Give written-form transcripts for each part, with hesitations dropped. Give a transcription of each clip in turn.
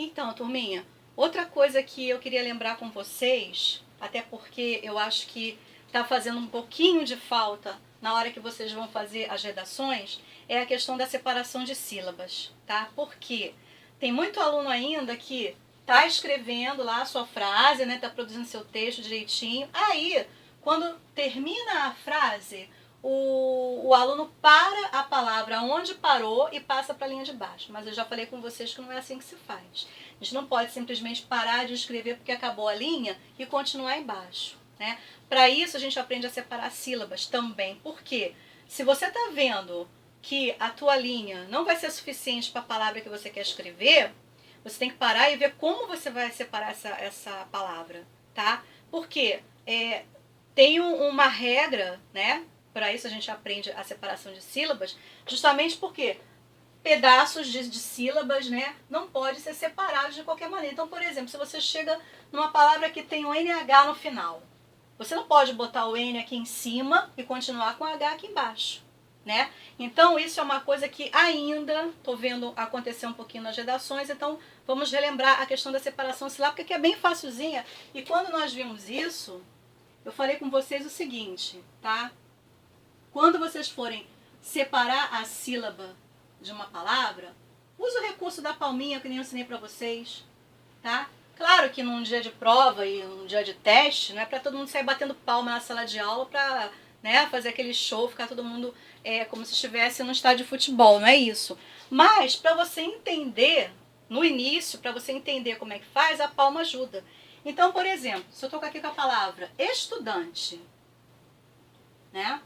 Então, turminha, outra coisa que eu queria lembrar com vocês, até porque eu acho que está fazendo um pouquinho de falta na hora que vocês vão fazer as redações, é a questão da separação de sílabas, tá? Porque tem muito aluno ainda que está escrevendo lá a sua frase, né? Está produzindo seu texto direitinho. Aí, quando termina a frase, o aluno para a palavra onde parou e passa para a linha de baixo. Mas eu já falei com vocês que não é assim que se faz. A gente não pode simplesmente parar de escrever porque acabou a linha e continuar embaixo, né? Para isso a gente aprende a separar sílabas também. Por quê? Se você está vendo que a tua linha não vai ser suficiente para a palavra que você quer escrever, você tem que parar e ver como você vai separar essa palavra, tá? Porque tem uma regra, né? Para isso a gente aprende a separação de sílabas, justamente porque pedaços de sílabas, né, não podem ser separados de qualquer maneira. Então, por exemplo, se você chega numa palavra que tem um NH no final, você não pode botar o N aqui em cima e continuar com o H aqui embaixo, né? Então, isso é uma coisa que ainda estou vendo acontecer um pouquinho nas redações, então vamos relembrar a questão da separação silábica, que é bem facilzinha. E quando nós vimos isso, eu falei com vocês o seguinte, tá? Quando vocês forem separar a sílaba de uma palavra, use o recurso da palminha que nem eu ensinei para vocês, tá? Claro que num dia de prova e num dia de teste, não é para todo mundo sair batendo palma na sala de aula para, né, fazer aquele show, ficar todo mundo como se estivesse no estádio de futebol, não é isso. Mas para você entender, no início, para você entender como é que faz, a palma ajuda. Então, por exemplo, se eu estou aqui com a palavra estudante, né?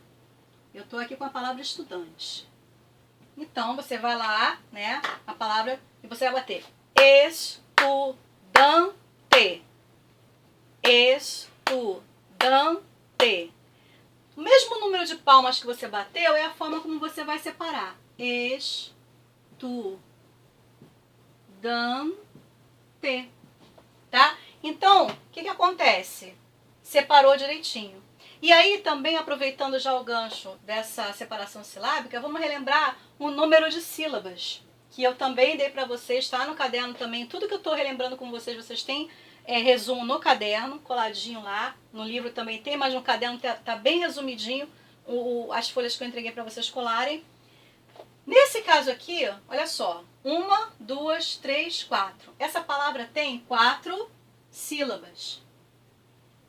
Eu estou aqui com a palavra estudante. Então, você vai lá, né, a palavra, e você vai bater estudante. Estudante. O mesmo número de palmas que você bateu é a forma como você vai separar. Estudante. Tá? Então, o que acontece? Separou direitinho. E aí, também, aproveitando já o gancho dessa separação silábica, vamos relembrar o número de sílabas, que eu também dei para vocês, está no caderno também. Tudo que eu estou relembrando com vocês, vocês têm resumo no caderno, coladinho lá. No livro também tem, mas no caderno tá bem resumidinho as folhas que eu entreguei para vocês colarem. Nesse caso aqui, olha só, 1, 2, 3, 4. Essa palavra tem 4 sílabas.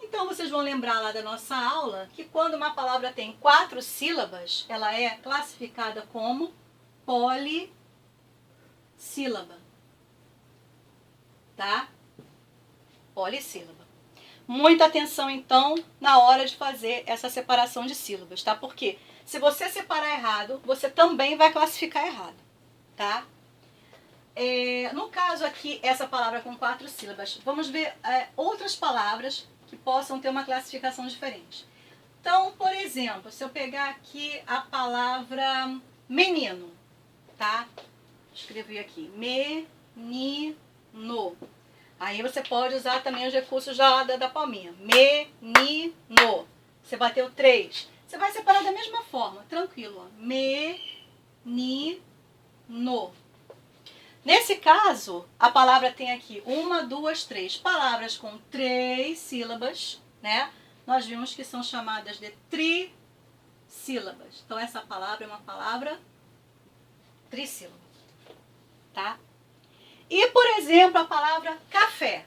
Então, vocês vão lembrar lá da nossa aula que quando uma palavra tem 4 sílabas, ela é classificada como polissílaba. Tá? Polissílaba. Muita atenção, então, na hora de fazer essa separação de sílabas, tá? Porque se você separar errado, você também vai classificar errado, tá? No caso aqui, essa palavra com 4 sílabas, vamos ver outras palavras que possam ter uma classificação diferente. Então, por exemplo, se eu pegar aqui a palavra menino, tá? Escrevi aqui, menino. Aí você pode usar também os recursos da palminha. Menino. Você bateu 3. Você vai separar da mesma forma, tranquilo. Ó. Menino. Nesse caso, a palavra tem aqui 1, 2, 3 palavras com 3 sílabas, né? Nós vimos que são chamadas de trissílabas. Então, essa palavra é uma palavra trissílaba, tá? E, por exemplo, a palavra café.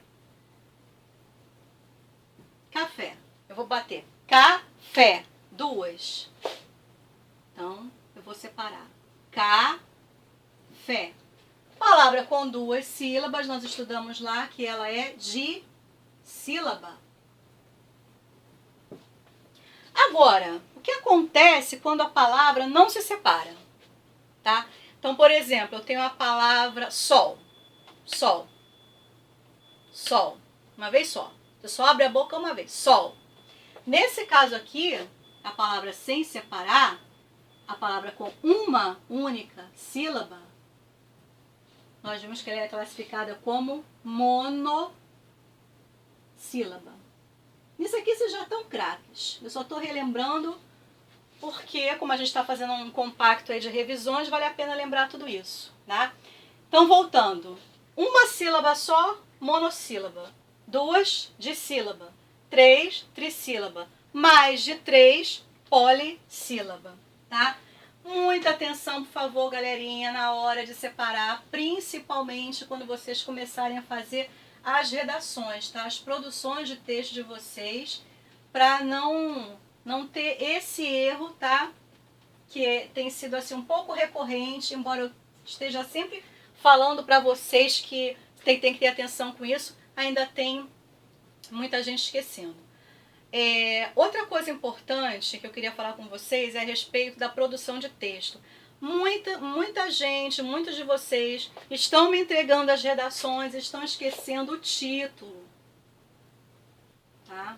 Café. Eu vou bater café. 2. Então, eu vou separar. Café. Palavra com 2 sílabas, nós estudamos lá que ela é dissílaba. Agora, o que acontece quando a palavra não se separa? Tá? Então, por exemplo, eu tenho a palavra sol. Sol. Sol. Uma vez só. Você só abre a boca uma vez. Sol. Nesse caso aqui, a palavra sem separar, a palavra com uma única sílaba, nós vimos que ela é classificada como monossílaba. Isso aqui vocês já estão craques. Eu só estou relembrando porque, como a gente está fazendo um compacto aí de revisões, vale a pena lembrar tudo isso, né? Então, voltando. Uma sílaba só, monossílaba. 2, dissílaba. 3, trissílaba. Mais de 3, polissílaba, tá? Muita atenção, por favor, galerinha, na hora de separar, principalmente quando vocês começarem a fazer as redações, tá? As produções de texto de vocês, para não ter esse erro, tá? Que tem sido assim um pouco recorrente, embora eu esteja sempre falando para vocês que tem que ter atenção com isso, ainda tem muita gente esquecendo. Outra coisa importante que eu queria falar com vocês é a respeito da produção de texto. Muita gente, muitos de vocês estão me entregando as redações, estão esquecendo o título. Tá?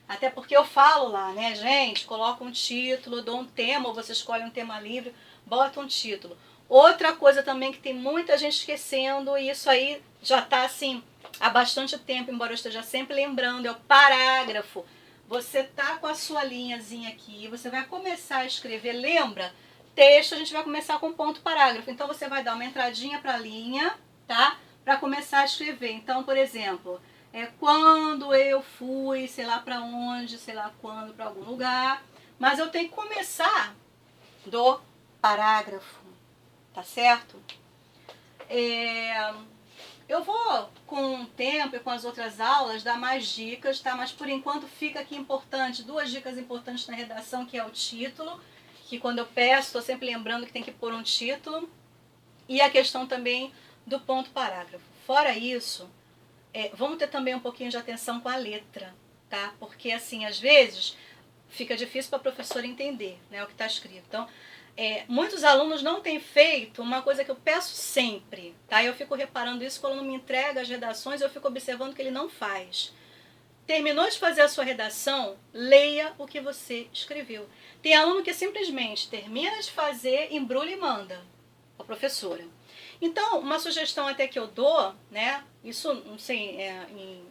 Até porque eu falo lá, né, gente, coloca um título, dou um tema, ou você escolhe um tema livre, bota um título. Outra coisa também que tem muita gente esquecendo, e isso aí já está assim há bastante tempo, embora eu esteja sempre lembrando, é o parágrafo. Você tá com a sua linhazinha aqui, você vai começar a escrever, lembra? Texto a gente vai começar com ponto parágrafo, então você vai dar uma entradinha para a linha, tá? Para começar a escrever. Então, por exemplo, quando eu fui, sei lá para onde, sei lá quando, para algum lugar, mas eu tenho que começar do parágrafo, tá certo? Eu vou, com o tempo e com as outras aulas, dar mais dicas, tá? Mas por enquanto fica aqui importante, 2 dicas importantes na redação, que é o título, que quando eu peço, estou sempre lembrando que tem que pôr um título, e a questão também do ponto parágrafo. Fora isso, vamos ter também um pouquinho de atenção com a letra, tá? Porque assim, às vezes, fica difícil para a professora entender, né, o que está escrito. Então, muitos alunos não têm feito uma coisa que eu peço sempre, tá? Eu fico reparando isso quando me entrega as redações, eu fico observando que ele não faz. Terminou de fazer a sua redação, leia o que você escreveu. Tem aluno que simplesmente termina de fazer, embrulha e manda a professora. Então, uma sugestão até que eu dou, né? Isso, não sei,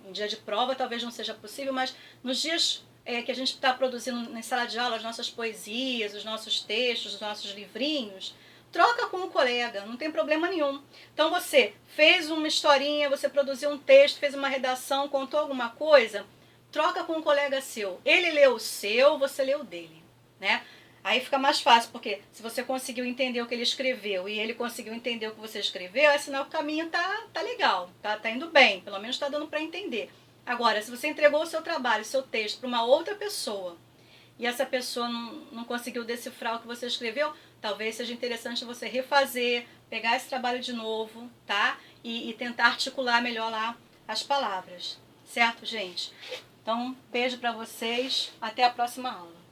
em dia de prova talvez não seja possível, mas nos dias que a gente está produzindo na sala de aula as nossas poesias, os nossos textos, os nossos livrinhos, troca com o colega, não tem problema nenhum. Então você fez uma historinha, você produziu um texto, fez uma redação, contou alguma coisa, troca com um colega seu. Ele leu o seu, você leu o dele, né? Aí fica mais fácil, porque se você conseguiu entender o que ele escreveu e ele conseguiu entender o que você escreveu, é sinal que o caminho tá legal, tá indo bem, pelo menos está dando para entender. Agora, se você entregou o seu trabalho, o seu texto para uma outra pessoa e essa pessoa não conseguiu decifrar o que você escreveu, talvez seja interessante você refazer, pegar esse trabalho de novo, tá? E tentar articular melhor lá as palavras, certo, gente? Então, beijo para vocês, até a próxima aula.